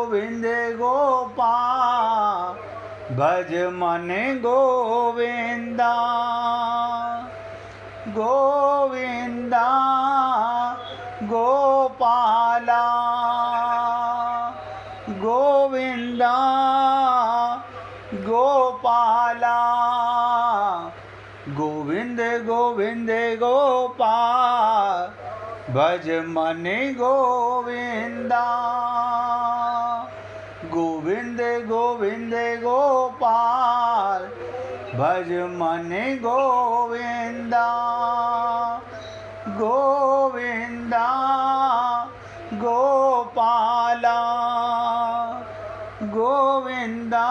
गोविंद गोपाल भज मन गोविंदा गोविंदा गोपाला गोविंदा गोपाला गोविंद गोविंद गोपाल भज मन गोविंदा गोविंद गोविंद गोपाल भज मन गोविंदा गोविंदा गोपाला गोविंदा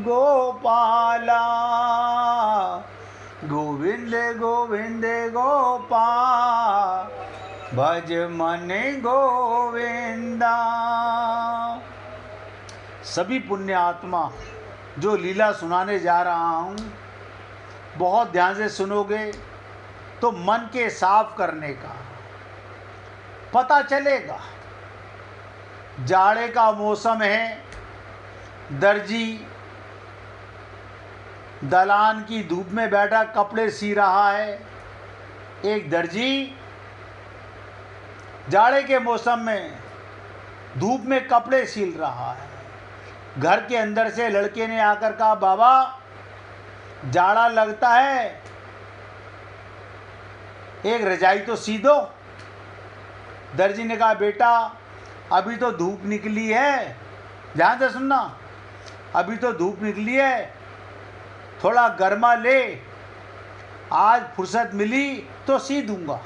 गोपाला गोविंद गोविंद गोपाल भज मन गोविंदा। सभी पुण्य आत्मा जो लीला सुनाने जा रहा हूँ, बहुत ध्यान से सुनोगे तो मन के साफ करने का पता चलेगा। जाड़े का मौसम है, दर्जी दलान की धूप में बैठा कपड़े सी रहा है। एक दर्जी जाड़े के मौसम में धूप में कपड़े सील रहा है। घर के अंदर से लड़के ने आकर कहा, बाबा जाड़ा लगता है, एक रजाई तो सी दो। दर्जी ने कहा, बेटा अभी तो धूप निकली है, ध्यान से सुनना, अभी तो धूप निकली है, थोड़ा गर्मा ले, आज फुर्सत मिली तो सी दूंगा।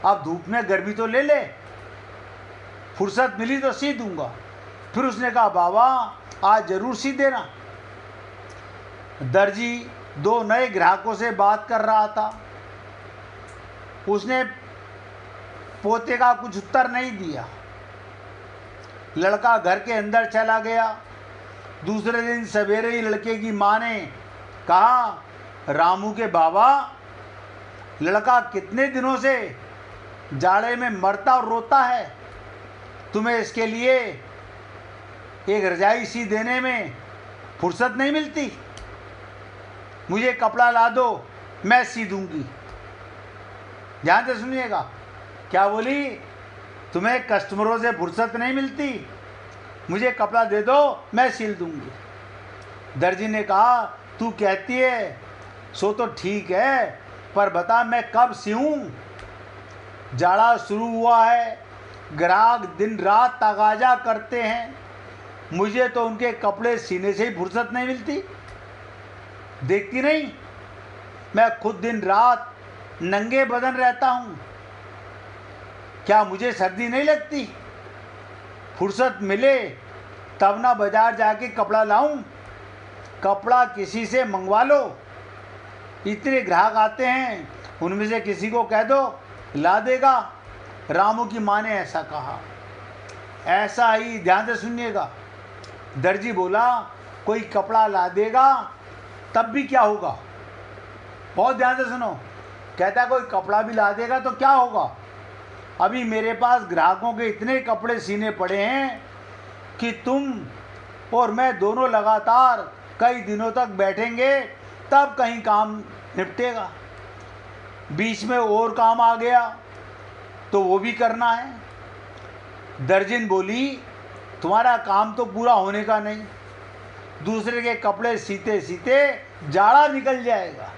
अब धूप में गर्मी तो ले ले, फुर्सत मिली तो सी दूंगा। फिर उसने कहा, बाबा आज जरूर सी देना। दर्जी दो नए ग्राहकों से बात कर रहा था। उसने पोते का कुछ उत्तर नहीं दिया। लड़का घर के अंदर चला गया। दूसरे दिन सवेरे ही लड़के की माँ ने कहा, रामू के बाबा, लड़का कितने दिनों से जाड़े में मरता और रोता है, तुम्हें इसके लिए एक रजाई सी देने में फुर्सत नहीं मिलती? मुझे कपड़ा ला दो, मैं सी दूंगी। ध्यान से सुनिएगा, क्या बोली? तुम्हें कस्टमरों से फुर्सत नहीं मिलती, मुझे कपड़ा दे दो, मैं सिल दूंगी। दर्जी ने कहा, तू कहती है सो तो ठीक है, पर बता मैं कब सिऊं? जाड़ा शुरू हुआ है, ग्राहक दिन रात तगाजा करते हैं, मुझे तो उनके कपड़े सीने से ही फुर्सत नहीं मिलती। देखती नहीं, मैं खुद दिन रात नंगे बदन रहता हूँ, क्या मुझे सर्दी नहीं लगती? फुर्सत मिले तब ना बाजार जाके कपड़ा लाऊं? कपड़ा किसी से मंगवा लो, इतने ग्राहक आते हैं, उनमें से किसी को कह दो, ला देगा। रामू की माँ ने ऐसा कहा। ऐसा ही, ध्यान से सुनिएगा, दर्जी बोला, कोई कपड़ा ला देगा तब भी क्या होगा? बहुत ध्यान से सुनो। कहता है कोई कपड़ा भी ला देगा तो क्या होगा? अभी मेरे पास ग्राहकों के इतने कपड़े सीने पड़े हैं कि तुम और मैं दोनों लगातार कई दिनों तक बैठेंगे तब कहीं काम निपटेगा। बीच में और काम आ गया तो वो भी करना है। दर्जन बोली, तुम्हारा काम तो पूरा होने का नहीं, दूसरे के कपड़े सीते सीते जाड़ा निकल जाएगा।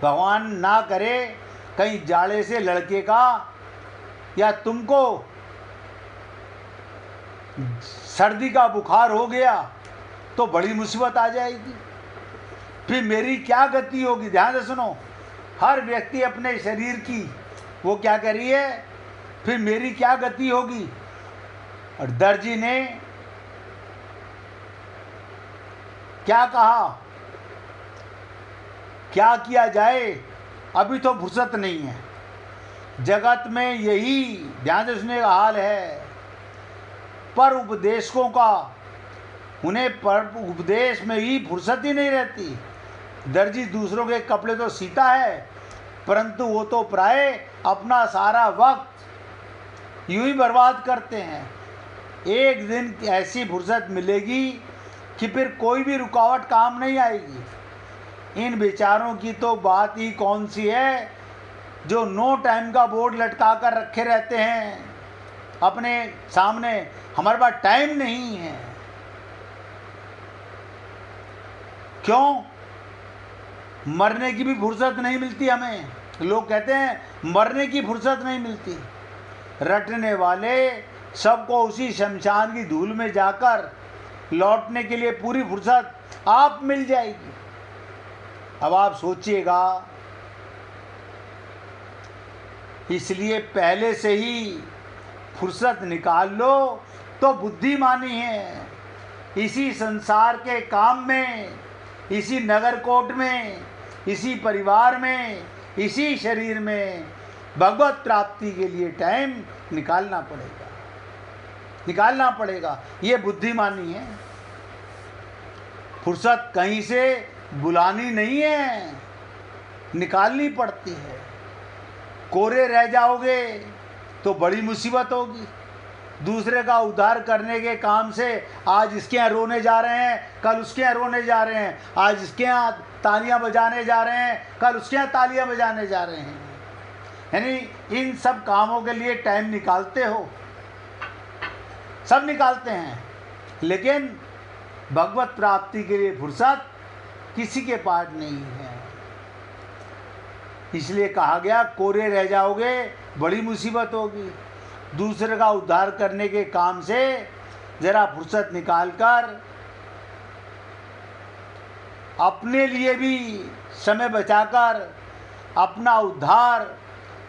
भगवान ना करे कहीं जाड़े से लड़के का या तुमको सर्दी का बुखार हो गया तो बड़ी मुसीबत आ जाएगी। फिर मेरी क्या गति होगी? ध्यान से सुनो, हर व्यक्ति अपने शरीर की वो क्या कर रही है, फिर मेरी क्या गति होगी? और दर्जी ने क्या कहा, क्या किया जाए, अभी तो फुर्सत नहीं है। जगत में यही, ध्यान से सुनने का हाल है। पर उपदेशकों का, उन्हें पर उपदेश में ही फुर्सत ही नहीं रहती। दर्जी दूसरों के कपड़े तो सीता है, परंतु वो तो प्राय अपना सारा वक्त यूं ही बर्बाद करते हैं। एक दिन ऐसी फुर्सत मिलेगी कि फिर कोई भी रुकावट काम नहीं आएगी। इन बेचारों की तो बात ही कौन सी है जो नो टाइम का बोर्ड लटका कर रखे रहते हैं अपने सामने। हमारे पास टाइम नहीं है। क्यों? मरने की भी फुर्सत नहीं मिलती हमें। लोग कहते हैं मरने की फुर्सत नहीं मिलती। रटने वाले सबको उसी शमशान की धूल में जाकर लौटने के लिए पूरी फुर्सत आप मिल जाएगी। अब आप सोचिएगा, इसलिए पहले से ही फुर्सत निकाल लो तो बुद्धिमानी है। इसी संसार के काम में, इसी नगर कोट में, इसी परिवार में, इसी शरीर में भगवत प्राप्ति के लिए टाइम निकालना पड़ेगा। ये बुद्धिमानी है। फुर्सत कहीं से बुलानी नहीं है, निकालनी पड़ती है। कोरे रह जाओगे तो बड़ी मुसीबत होगी। दूसरे का उद्धार करने के काम से आज इसके यहाँ रोने जा रहे हैं, कल उसके यहाँ रोने जा रहे हैं। आज इसके यहाँ तालियां बजाने जा रहे हैं, कल उसके यहाँ तालियां बजाने जा रहे हैं। यानी इन सब कामों के लिए टाइम निकालते हो, सब निकालते हैं, लेकिन भगवत प्राप्ति के लिए फुर्सत किसी के पास नहीं है। इसलिए कहा गया कोरे रह जाओगे बड़ी मुसीबत होगी। दूसरे का उद्धार करने के काम से जरा फुर्सत निकालकर अपने लिए भी समय बचाकर अपना उद्धार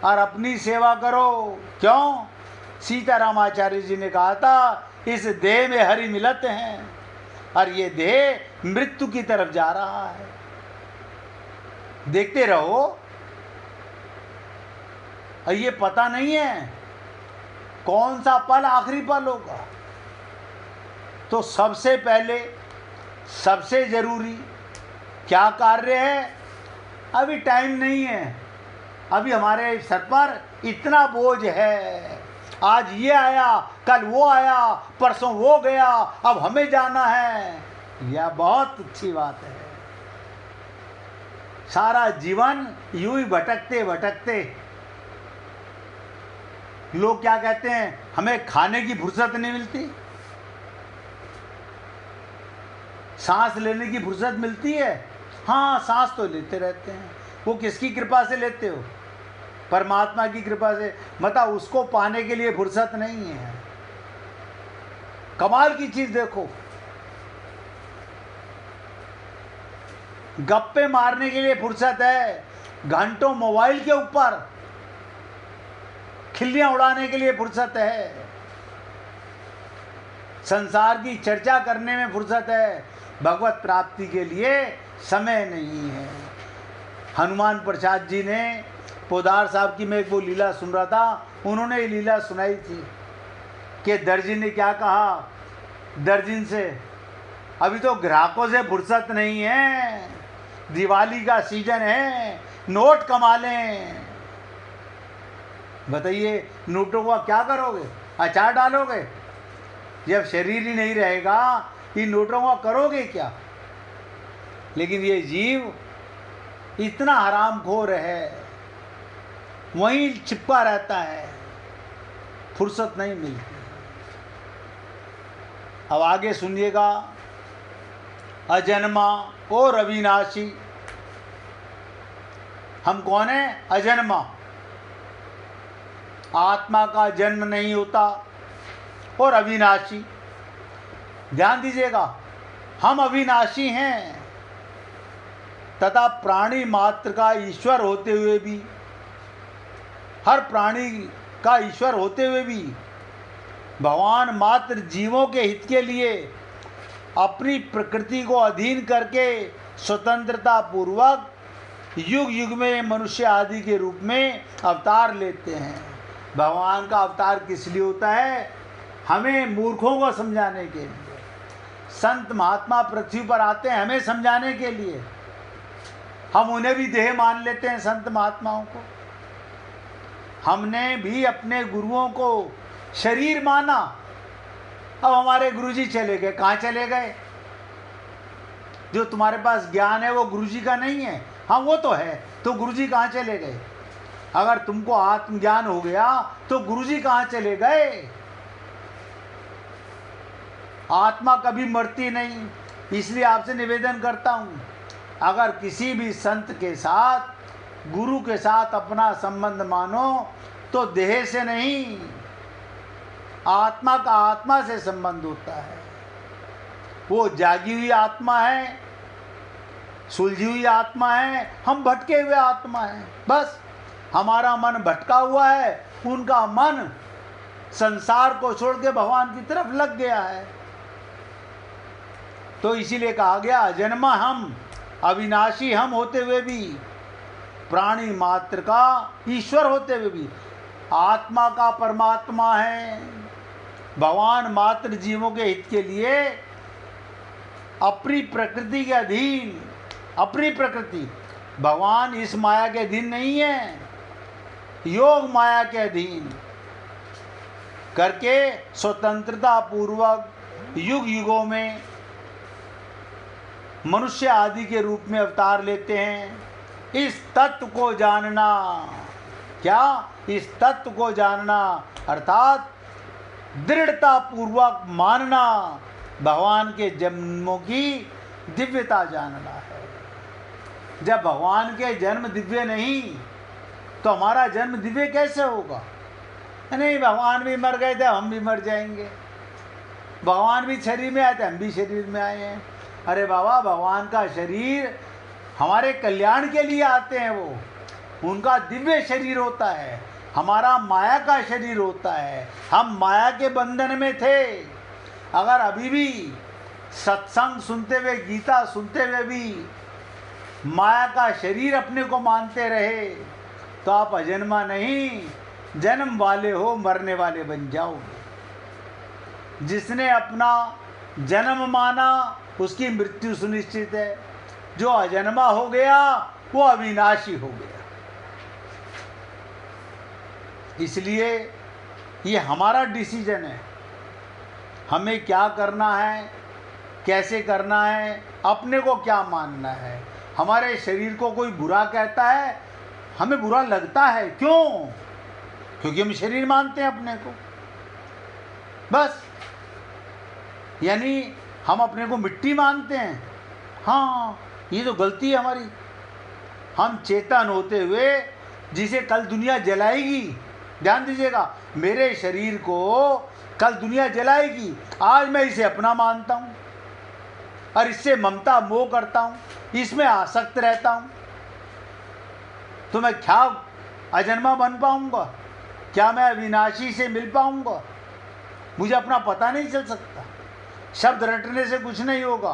और अपनी सेवा करो। क्यों? सीतारामाचार्य जी ने कहा था, इस देह में हरि मिलत हैं और ये देह मृत्यु की तरफ जा रहा है। देखते रहो, और ये पता नहीं है कौन सा पल आखिरी पल होगा। तो सबसे पहले, सबसे जरूरी क्या कार्य है? अभी टाइम नहीं है, अभी हमारे सर पर इतना बोझ है। आज ये आया, कल वो आया, परसों वो गया, अब हमें जाना है। यह बहुत अच्छी बात है। सारा जीवन यूं ही भटकते भटकते, लोग क्या कहते हैं, हमें खाने की फुर्सत नहीं मिलती, सांस लेने की फुर्सत मिलती है। हाँ, सांस तो लेते रहते हैं। वो किसकी कृपा से लेते हो? परमात्मा की कृपा से। मतलब उसको पाने के लिए फुर्सत नहीं है। कमाल की चीज देखो, गप्पे मारने के लिए फुर्सत है, घंटों मोबाइल के ऊपर खिल्लियां उड़ाने के लिए फुर्सत है, संसार की चर्चा करने में फुर्सत है, भगवत प्राप्ति के लिए समय नहीं है। हनुमान प्रसाद जी ने, पोदार साहब की मैं वो लीला सुन रहा था, उन्होंने ये लीला सुनाई थी कि दर्जी ने क्या कहा दर्जिन से, अभी तो ग्राहकों से फुर्सत नहीं है, दिवाली का सीजन है, नोट कमा लें। बताइए, नोटों का क्या करोगे? अचार डालोगे? जब शरीर ही नहीं रहेगा, इन नोटों का करोगे क्या? लेकिन ये जीव इतना हरामखोर है, वहीं चिपका रहता है, फुर्सत नहीं मिलती। अब आगे सुनिएगा, अजन्मा और अविनाशी। हम कौन है? अजन्मा। आत्मा का जन्म नहीं होता। और अविनाशी, ध्यान दीजिएगा, हम अविनाशी हैं तथा प्राणी मात्र का ईश्वर होते हुए भी, हर प्राणी का ईश्वर होते हुए भी भगवान मात्र जीवों के हित के लिए अपनी प्रकृति को अधीन करके स्वतंत्रता पूर्वक युग युग में मनुष्य आदि के रूप में अवतार लेते हैं। भगवान का अवतार किस लिए होता है? हमें मूर्खों को समझाने के लिए। संत महात्मा पृथ्वी पर आते हैं हमें समझाने के लिए। हम उन्हें भी देह मान लेते हैं, संत महात्माओं को। हमने भी अपने गुरुओं को शरीर माना। अब हमारे गुरुजी चले गए, कहाँ चले गए? जो तुम्हारे पास ज्ञान है वो गुरुजी का नहीं है। हाँ वो तो है, तो गुरुजी कहाँ चले गए? अगर तुमको आत्मज्ञान हो गया तो गुरुजी कहाँ चले गए? आत्मा कभी मरती नहीं। इसलिए आपसे निवेदन करता हूँ, अगर किसी भी संत के साथ, गुरु के साथ अपना संबंध मानो तो देह से नहीं, आत्मा का आत्मा से संबंध होता है। वो जागी हुई आत्मा है, सुलझी हुई आत्मा है, हम भटके हुए आत्मा है। बस हमारा मन भटका हुआ है, उनका मन संसार को छोड़ के भगवान की तरफ लग गया है। तो इसीलिए कहा गया अजन्मा हम, अविनाशी हम होते हुए भी, प्राणी मात्र का ईश्वर होते हुए भी, आत्मा का परमात्मा है। भगवान मात्र जीवों के हित के लिए अपनी प्रकृति के अधीन, अपनी प्रकृति, भगवान इस माया के अधीन नहीं है, योग माया के अधीन करके स्वतंत्रता पूर्वक युग युगों में मनुष्य आदि के रूप में अवतार लेते हैं। इस तत्व को जानना, क्या? इस तत्व को जानना अर्थात दृढ़ता पूर्वक मानना, भगवान के जन्मों की दिव्यता जानना है। जब भगवान के जन्म दिव्य नहीं तो हमारा जन्म दिव्य कैसे होगा? नहीं, भगवान भी मर गए थे, हम भी मर जाएंगे। भगवान भी शरीर में आए थे, हम भी शरीर में आए हैं। अरे बाबा, भगवान का शरीर हमारे कल्याण के लिए आते हैं, वो उनका दिव्य शरीर होता है, हमारा माया का शरीर होता है। हम माया के बंधन में थे। अगर अभी भी सत्संग सुनते हुए, गीता सुनते हुए भी माया का शरीर अपने को मानते रहे तो आप अजन्मा नहीं, जन्म वाले हो, मरने वाले बन जाओगे। जिसने अपना जन्म माना उसकी मृत्यु सुनिश्चित है। जो अजन्मा हो गया वो अविनाशी हो गया। इसलिए ये हमारा डिसीजन है, हमें क्या करना है, कैसे करना है, अपने को क्या मानना है। हमारे शरीर को कोई बुरा कहता है, हमें बुरा लगता है। क्यों? क्योंकि हम शरीर मानते हैं अपने को। बस, यानी हम अपने को मिट्टी मानते हैं। हाँ, ये तो गलती है हमारी। हम चेतन होते हुए, जिसे कल दुनिया जलाएगी, ध्यान दीजिएगा, मेरे शरीर को कल दुनिया जलाएगी, आज मैं इसे अपना मानता हूँ और इससे ममता मोह करता हूँ, इसमें आसक्त रहता हूँ, तो मैं क्या अजन्मा बन पाऊँगा? क्या मैं अविनाशी से मिल पाऊँगा? मुझे अपना पता नहीं चल सकता। शब्द रटने से कुछ नहीं होगा,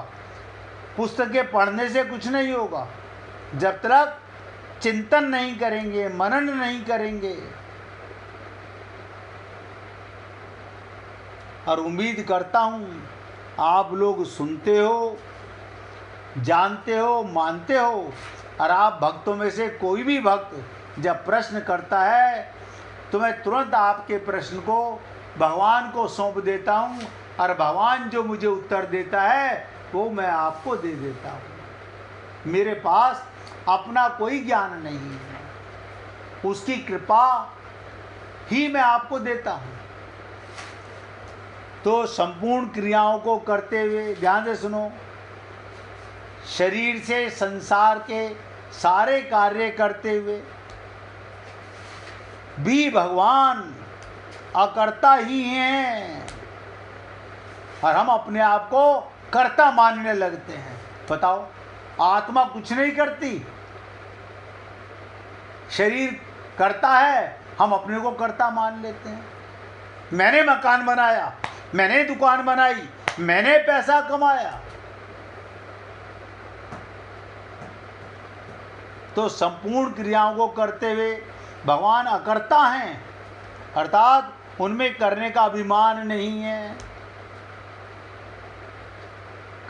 पुस्तकें पढ़ने से कुछ नहीं होगा, जब तक चिंतन नहीं करेंगे, मनन नहीं करेंगे। और उम्मीद करता हूँ आप लोग सुनते हो, जानते हो, मानते हो। और आप भक्तों में से कोई भी भक्त जब प्रश्न करता है तो मैं तुरंत आपके प्रश्न को भगवान को सौंप देता हूँ और भगवान जो मुझे उत्तर देता है वो मैं आपको दे देता हूँ। मेरे पास अपना कोई ज्ञान नहीं है, उसकी कृपा ही मैं आपको देता हूँ। तो संपूर्ण क्रियाओं को करते हुए, ध्यान से सुनो, शरीर से संसार के सारे कार्य करते हुए भी भगवान अकर्ता ही हैं और हम अपने आप को कर्ता मानने लगते हैं। बताओ, आत्मा कुछ नहीं करती, शरीर करता है, हम अपने को कर्ता मान लेते हैं। मैंने मकान बनाया, मैंने दुकान बनाई, मैंने पैसा कमाया। तो संपूर्ण क्रियाओं को करते हुए भगवान अकर्ता हैं, अर्थात उनमें करने का अभिमान नहीं है,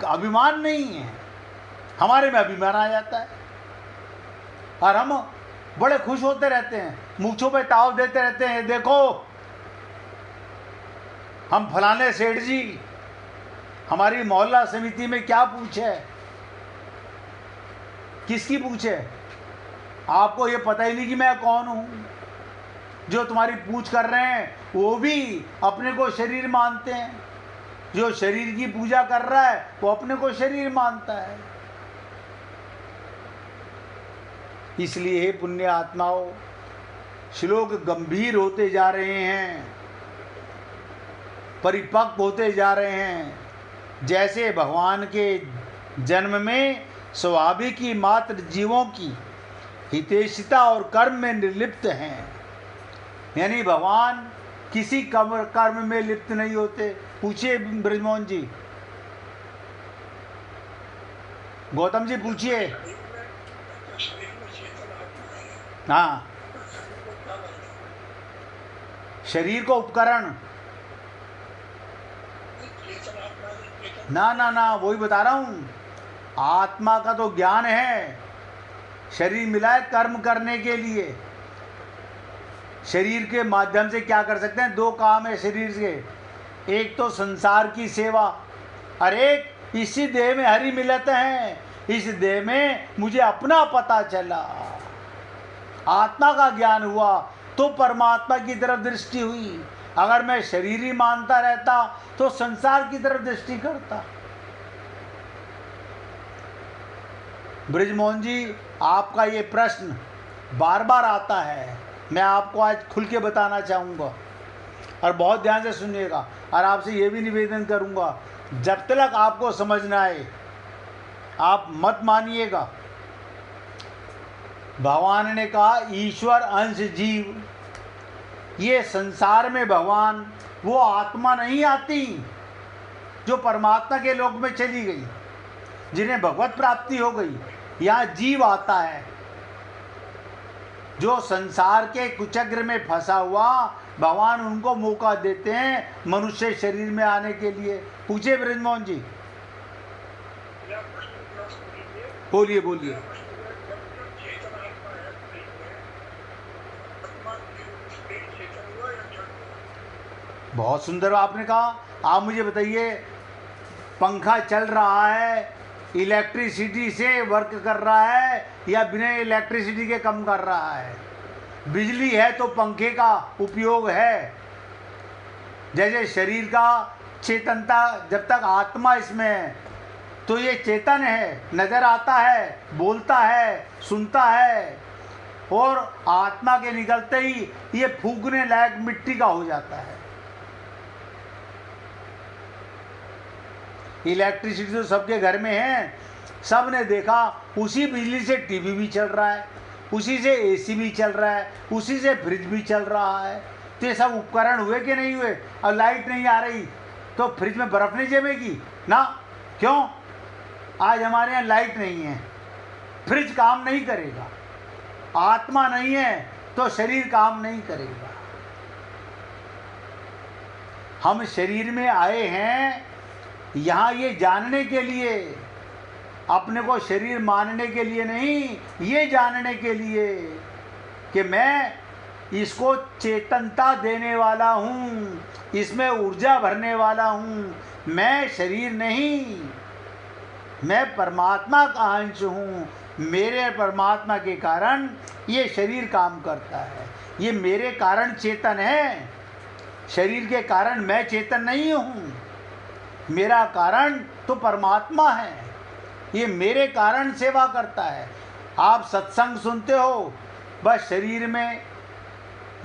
अभिमान नहीं है। हमारे में अभिमान आ जाता है और हम बड़े खुश होते रहते हैं, मूंछों पे ताव देते रहते हैं, देखो हम फलाने सेठ जी हमारी मोहल्ला समिति में क्या पूछे, किसकी पूछे? आपको ये पता ही नहीं कि मैं कौन हूँ। जो तुम्हारी पूछ कर रहे हैं वो भी अपने को शरीर मानते हैं। जो शरीर की पूजा कर रहा है वो अपने को शरीर मानता है। इसलिए हे पुण्य आत्माओं, श्लोक गंभीर होते जा रहे हैं, परिपक्व होते जा रहे हैं। जैसे भगवान के जन्म में स्वाभाविक ही मात्र जीवों की हितैषिता और कर्म में निर्लिप्त हैं, यानी भगवान किसी कर्म में लिप्त नहीं होते। पूछिए ब्रजमोहन जी, गौतम जी पूछिए। हाँ, शरीर को उपकरण, ना वही बता रहा हूँ। आत्मा का तो ज्ञान है, शरीर मिला है कर्म करने के लिए। शरीर के माध्यम से क्या कर सकते हैं? दो काम है शरीर से, एक तो संसार की सेवा और एक इसी देह में हरि मिलत हैं। इस देह में मुझे अपना पता चला, आत्मा का ज्ञान हुआ तो परमात्मा की तरफ दृष्टि हुई। अगर मैं शरीर ही मानता रहता तो संसार की तरफ दृष्टि करता। ब्रजमोहन जी, आपका ये प्रश्न बार बार आता है, मैं आपको आज खुल के बताना चाहूँगा और बहुत ध्यान से सुनिएगा। और आपसे ये भी निवेदन करूँगा, जब तक आपको समझ ना आए आप मत मानिएगा। भगवान ने कहा ईश्वर अंश जीव, ये संसार में भगवान वो आत्मा नहीं आती जो परमात्मा के लोक में चली गई, जिन्हें भगवत प्राप्ति हो गई। यहाँ जीव आता है जो संसार के कुचक्र में फंसा हुआ, भगवान उनको मौका देते हैं मनुष्य शरीर में आने के लिए। पूछे ब्रजमोहन जी, बोलिए बोलिए। बहुत सुंदर आपने कहा। आप मुझे बताइए, पंखा चल रहा है इलेक्ट्रिसिटी से वर्क कर रहा है या बिना इलेक्ट्रिसिटी के काम कर रहा है? बिजली है तो पंखे का उपयोग है। जैसे शरीर का चेतनता, जब तक आत्मा इसमें है तो ये चेतन है, नजर आता है, बोलता है, सुनता है, और आत्मा के निकलते ही ये फूकने लायक मिट्टी का हो जाता है। इलेक्ट्रिसिटी तो सबके घर में है, सब ने देखा। उसी बिजली से टीवी भी चल रहा है, उसी से एसी भी चल रहा है, उसी से फ्रिज भी चल रहा है। तो ये सब उपकरण हुए कि नहीं हुए? अब लाइट नहीं आ रही तो फ्रिज में बर्फ़ नहीं जमेगी ना? क्यों? आज हमारे यहाँ लाइट नहीं है, फ्रिज काम नहीं करेगा। आत्मा नहीं है तो शरीर काम नहीं करेगा। हम शरीर में आए हैं यहाँ ये जानने के लिए, अपने को शरीर मानने के लिए नहीं, ये जानने के लिए कि मैं इसको चेतनता देने वाला हूँ, इसमें ऊर्जा भरने वाला हूँ। मैं शरीर नहीं, मैं परमात्मा का अंश हूँ। मेरे परमात्मा के कारण ये शरीर काम करता है। ये मेरे कारण चेतन है, शरीर के कारण मैं चेतन नहीं हूँ। मेरा कारण तो परमात्मा है, ये मेरे कारण सेवा करता है। आप सत्संग सुनते हो, बस शरीर में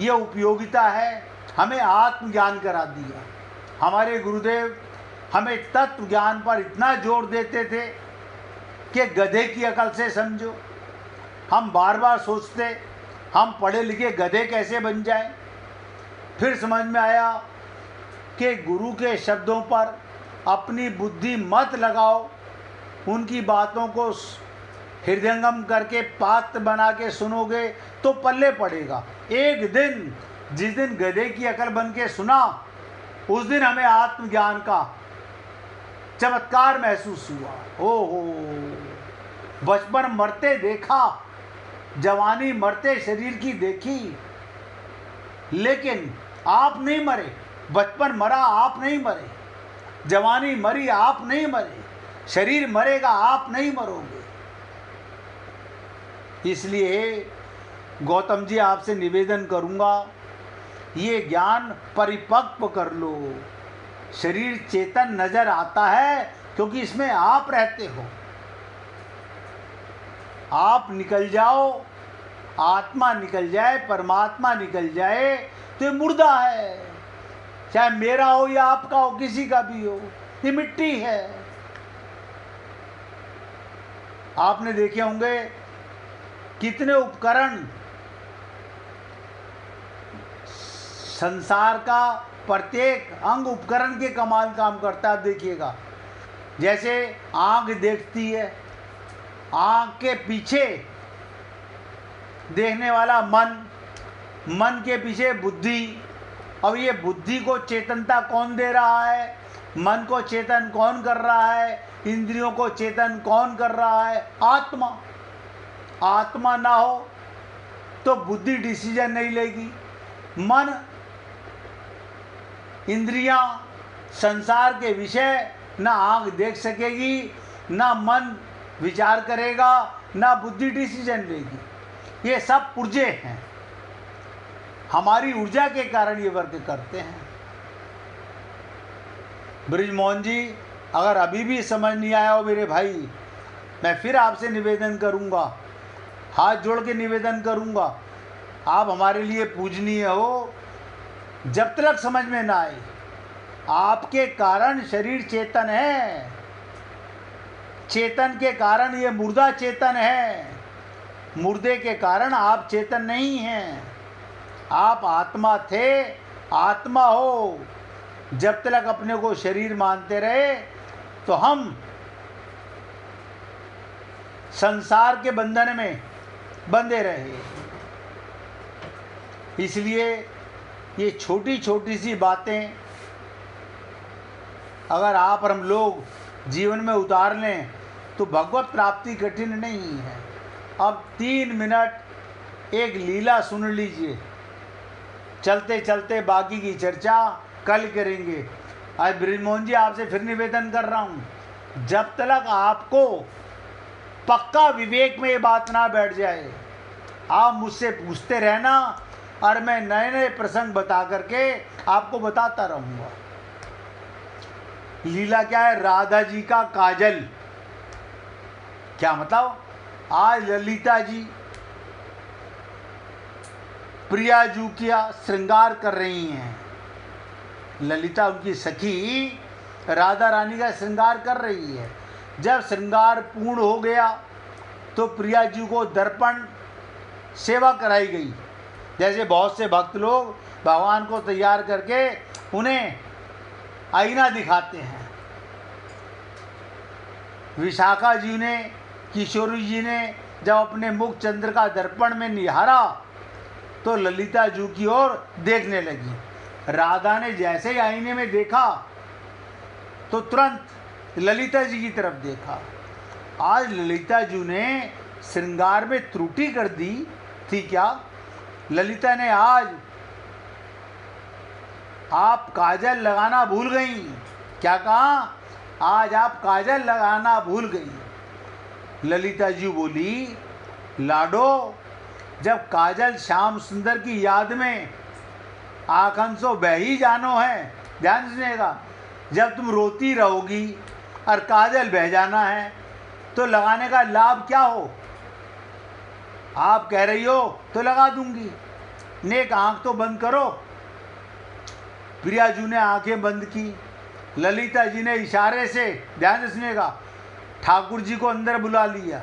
ये उपयोगिता है। हमें आत्मज्ञान करा दिया। हमारे गुरुदेव हमें तत्व ज्ञान पर इतना जोर देते थे कि गधे की अकल से समझो। हम बार बार सोचते हम पढ़े लिखे गधे कैसे बन जाएं। फिर समझ में आया कि गुरु के शब्दों पर अपनी बुद्धि मत लगाओ, उनकी बातों को हृदयंगम करके पात्र बना के सुनोगे तो पल्ले पड़ेगा। एक दिन जिस दिन गधे की अकल बन के सुना, उस दिन हमें आत्मज्ञान का चमत्कार महसूस हुआ। ओहो, बचपन मरते देखा, जवानी मरते शरीर की देखी, लेकिन आप नहीं मरे, बचपन मरा, आप नहीं मरे। जवानी मरी, आप नहीं मरे। शरीर मरेगा, आप नहीं मरोगे। इसलिए गौतम जी आपसे निवेदन करूंगा, ये ज्ञान परिपक्व कर लो। शरीर चेतन नजर आता है क्योंकि इसमें आप रहते हो। आप निकल जाओ, आत्मा निकल जाए, परमात्मा निकल जाए तो ये मुर्दा है। चाहे मेरा हो या आपका हो, किसी का भी हो, ये मिट्टी है। आपने देखे होंगे कितने उपकरण संसार का प्रत्येक अंग उपकरण के कमाल काम करता है। आप देखिएगा, जैसे आंख देखती है, आंख के पीछे देखने वाला मन, मन के पीछे बुद्धि। अब ये बुद्धि को चेतनता कौन दे रहा है? मन को चेतन कौन कर रहा है? इंद्रियों को चेतन कौन कर रहा है? आत्मा। आत्मा ना हो तो बुद्धि डिसीजन नहीं लेगी। मन, इंद्रियां, संसार के विषय ना आंख देख सकेगी, ना मन विचार करेगा, ना बुद्धि डिसीजन लेगी। ये सब पुर्जे हैं, हमारी ऊर्जा के कारण ये वर्क करते हैं। ब्रिजमोहन जी, अगर अभी भी समझ नहीं आया हो मेरे भाई, मैं फिर आपसे निवेदन करूंगा, हाथ जोड़ के निवेदन करूंगा, आप हमारे लिए पूजनीय हो। जब तक समझ में ना आए, आपके कारण शरीर चेतन है, चेतन के कारण ये मुर्दा चेतन है, मुर्दे के कारण आप चेतन नहीं हैं। आप आत्मा थे, आत्मा हो। जब तक अपने को शरीर मानते रहे तो हम संसार के बंधन में बंधे रहे। इसलिए ये छोटी छोटी सी बातें अगर आप और हम लोग जीवन में उतार लें तो भगवत प्राप्ति कठिन नहीं है। अब 3 मिनट एक लीला सुन लीजिए, चलते चलते बाकी की चर्चा कल करेंगे। आज ब्रिजमोहन जी आपसे फिर निवेदन कर रहा हूँ, जब तक आपको पक्का विवेक में ये बात ना बैठ जाए, आप मुझसे पूछते रहना और मैं नए नए प्रसंग बता करके आपको बताता रहूँगा। लीला क्या है? राधा जी का काजल। क्या मतलब? आज ललिता जी प्रिया जू का श्रृंगार कर रही हैं। ललिता उनकी सखी राधा रानी का श्रृंगार कर रही है। जब श्रृंगार पूर्ण हो गया तो प्रिया जी को दर्पण सेवा कराई गई। जैसे बहुत से भक्त लोग भगवान को तैयार करके उन्हें आईना दिखाते हैं। विशाखा जी ने, किशोरी जी ने जब अपने मुख चंद्र का दर्पण में निहारा तो ललिता जी की ओर देखने लगी। राधा ने जैसे ही आईने में देखा तो तुरंत ललिता जी की तरफ देखा। आज ललिता जी ने श्रृंगार में त्रुटि कर दी थी क्या? ललिता ने आज आप काजल लगाना भूल गई। क्या कहा? आज आप काजल लगाना भूल गई। ललिता जी बोली, लाडो, जब काजल श्याम सुंदर की याद में आंखन सो बह ही जानो है। ध्यान सुनिएगा, जब तुम रोती रहोगी और काजल बह जाना है तो लगाने का लाभ क्या हो? आप कह रही हो तो लगा दूंगी, नेक आंख तो बंद करो। प्रिया जी ने आंखें बंद की। ललिता जी ने इशारे से, ध्यान से सुनिएगा, ठाकुर जी को अंदर बुला लिया,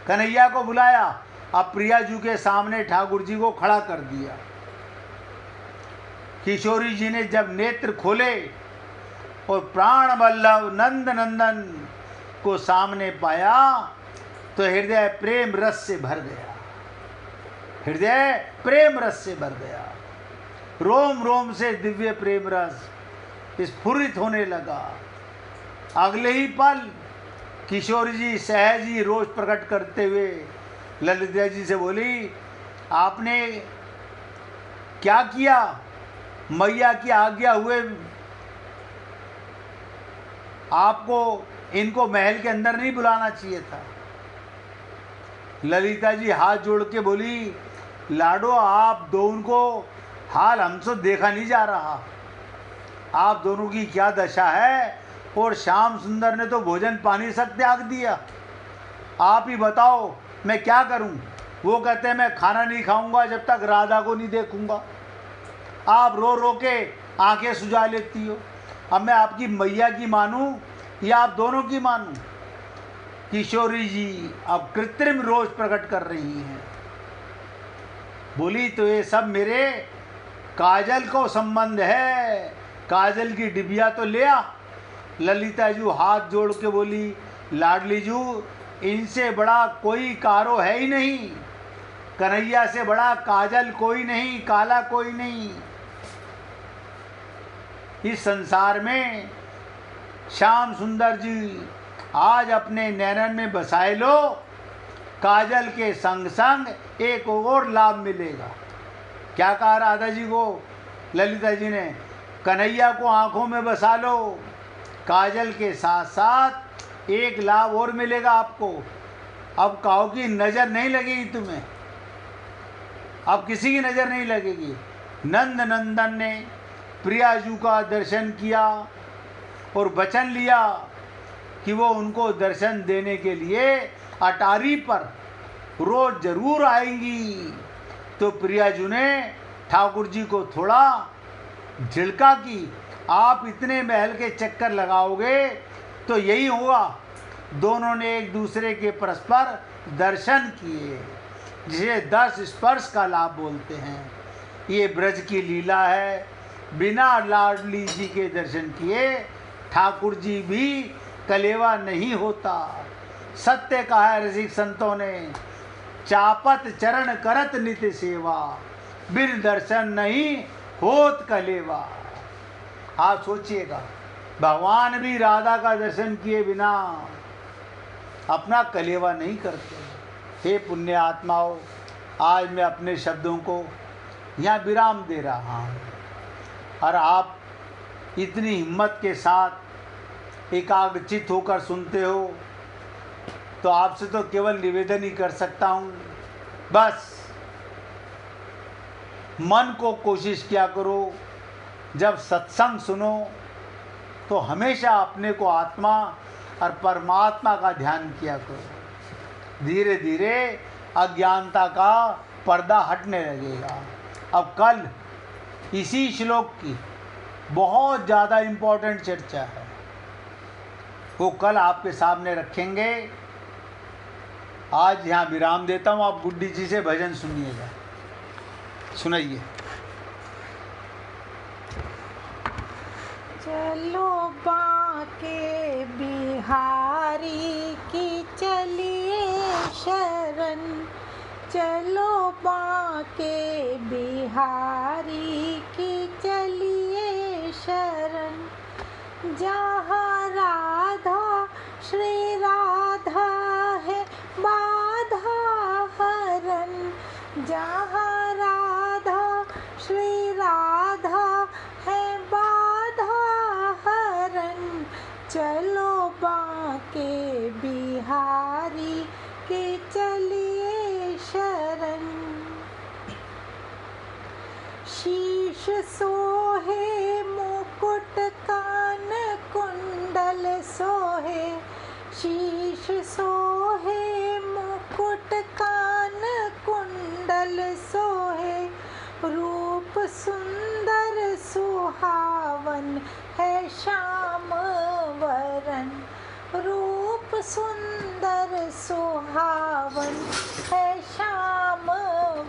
कन्हैया को बुलाया। अब प्रिया जी के सामने ठाकुर जी को खड़ा कर दिया। किशोरी जी ने जब नेत्र खोले और प्राण वल्लभ नंद नंदन को सामने पाया तो हृदय प्रेम रस से भर गया। हृदय प्रेम रस से भर गया। रोम रोम से दिव्य प्रेम रस स्फुरित होने लगा। अगले ही पल किशोरी जी सहज ही रोष प्रकट करते हुए ललिता जी से बोली, आपने क्या किया? मैया की आज्ञा हुए आपको इनको महल के अंदर नहीं बुलाना चाहिए था। ललिता जी हाथ जोड़ के बोली, लाडो आप दोनों को हाल हमसे देखा नहीं जा रहा, आप दोनों की क्या दशा है। और श्याम सुंदर ने तो भोजन पानी सब त्याग दिया, आप ही बताओ मैं क्या करूं। वो कहते हैं मैं खाना नहीं खाऊंगा जब तक राधा को नहीं देखूंगा। आप रो रो के आंखें सुझा लेती हो। अब मैं आपकी मैया की मानूं या आप दोनों की मानूं। किशोरी जी अब कृत्रिम रोष प्रकट कर रही हैं। बोली तो ये सब मेरे काजल को संबंध है, काजल की डिबिया तो ले आ। ललिता जी हाथ जोड़ के बोली, लाडली जू इनसे बड़ा कोई कारो है ही नहीं, कन्हैया से बड़ा काजल कोई नहीं, काला कोई नहीं। इस संसार में श्याम सुंदर जी आज अपने नैनन में बसाए लो, काजल के संग संग एक और लाभ मिलेगा। क्या कहा राधा जी को ललिता जी ने, कन्हैया को आंखों में बसा लो, काजल के साथ साथ एक लाभ और मिलेगा आपको। अब काऊ की नज़र नहीं लगेगी तुम्हें, अब किसी की नज़र नहीं लगेगी। नंद नंदन ने प्रियाजू का दर्शन किया और वचन लिया कि वो उनको दर्शन देने के लिए अटारी पर रोज जरूर आएंगी। तो प्रियाजू ने ठाकुर जी को थोड़ा झिड़का कि आप इतने महल के चक्कर लगाओगे तो यही होगा। दोनों ने एक दूसरे के परस्पर दर्शन किए, जिसे दर्श स्पर्श का लाभ बोलते हैं। ये ब्रज की लीला है। बिना लाडली जी के दर्शन किए ठाकुर जी भी कलेवा नहीं होता। सत्य कहा है रसिक संतों ने, चापत चरण करत नित्य सेवा, बिन दर्शन नहीं होत कलेवा। आप सोचिएगा, भगवान भी राधा का दर्शन किए बिना अपना कलेवा नहीं करते। हे पुण्य आत्माओं, आज मैं अपने शब्दों को यहाँ विराम दे रहा हूँ और आप इतनी हिम्मत के साथ एकाग्रचित होकर सुनते हो, तो आपसे तो केवल निवेदन ही कर सकता हूँ, बस मन को कोशिश किया करो। जब सत्संग सुनो तो हमेशा अपने को आत्मा और परमात्मा का ध्यान किया करो। धीरे धीरे अज्ञानता का पर्दा हटने लगेगा। अब कल इसी श्लोक की बहुत ज़्यादा इम्पोर्टेंट चर्चा है, वो कल आपके सामने रखेंगे। आज यहाँ विराम देता हूँ, आप बुड्ढी जी से भजन सुनिएगा, सुनाइए। चलो बांके बिहारी की चलिए शरण, चलो बांके बिहारी की चलिए शरण। जहाँ राधा श्री राधा है बाधा हरण, जहाँ राधा श्री राधा है बाधा हरण। चलो बांके बिहारी के चलिए शरण। शीश सोहे मुकुट कान कुंडल सोहे, शीश सोहे मुकुट कान कुंडल सोहे। रूप सुंदर सुहावन है श्याम वरन, रूप सुंदर सुहावन है श्याम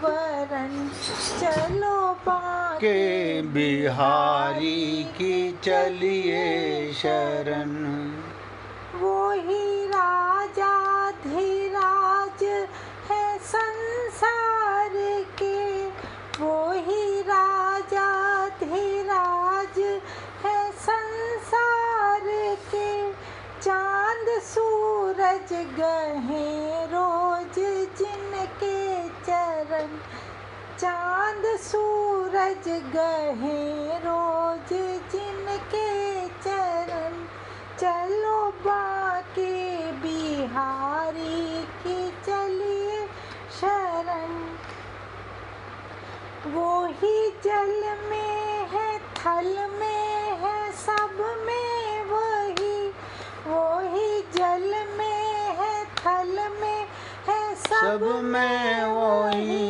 वरन। चलो के बिहारी की चलिए शरण। वो ही राजा धीराज है संसार के, वो ही राजा धीराज है संसार के। चांद सूरज गहे रोज जिनके चरण, चांद सूरज गहे रोज जिनके चरण, चलो बाके बिहारी की चलिए शरण। वो ही जल में है थल में है सब में वही, वो ही जल में है थल में है सब में वही,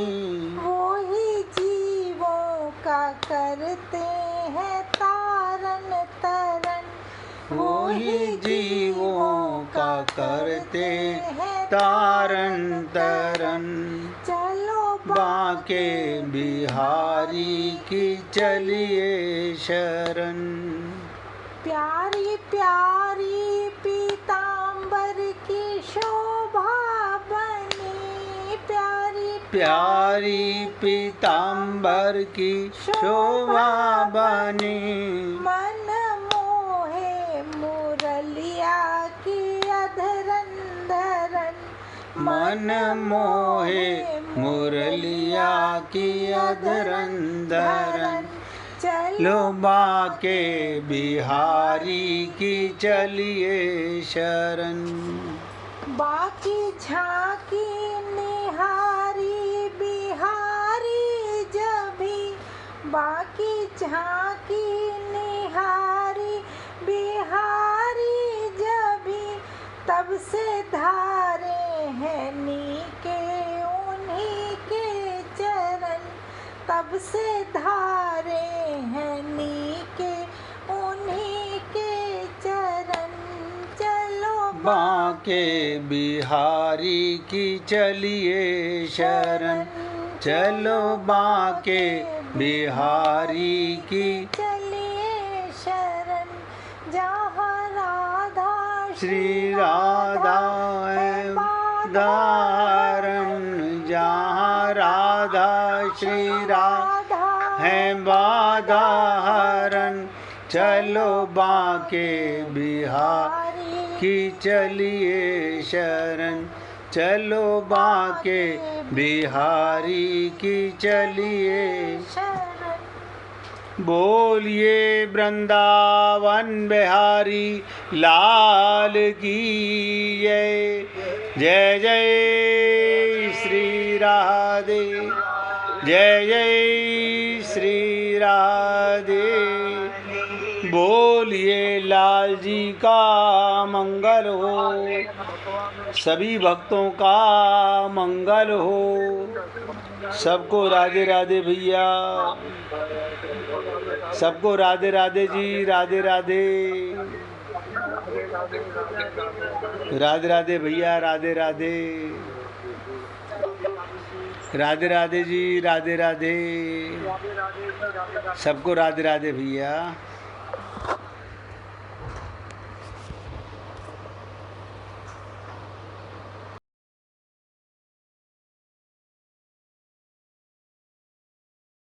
वो ही जीवों का करते हैं तारन तरन, वो ही जीवों का करते तारन तरन। चलो बाके बिहारी की चलिए शरण। प्यारी प्यारी पीतांबर की शोभा बनी, प्यारी प्यारी पीतांबर की शोभा बनी, मन मोहे मुरलिया की अधरन धरन, मन मोहे मुरलिया की अधरन धरन। लो बाके बिहारी की चलिए शरण। बाकी झांकी निहारी बिहारी जभी, बाकी झांकी निहारी बिहारी जभी, तब से धारे हैं नीके उन्हीं के चरण, तब से धारे हैं नीके उन्हीं के चरण। चलो बाके बिहारी की चलिए शरण, चलो बाके बिहारी की चलिए शरण। जहाँ राधा श्री राधा है दारण, जहाँ राधा श्री राधा है बाधा हरण। चलो बाके बिहारी की चलिए शरण, चलो बाके बिहारी की चलिए शरण। बोलिए वृंदावन बिहारी लाल की जय। जय जय श्री राधे, जय जय श्री राधे। बोलिए लाल जी का मंगल हो, सभी भक्तों का मंगल हो। सबको राधे राधे भैया, सबको राधे राधे जी, राधे राधे, राधे राधे भैया, राधे राधे, राधे राधे जी, राधे राधे, सबको राधे राधे भैया।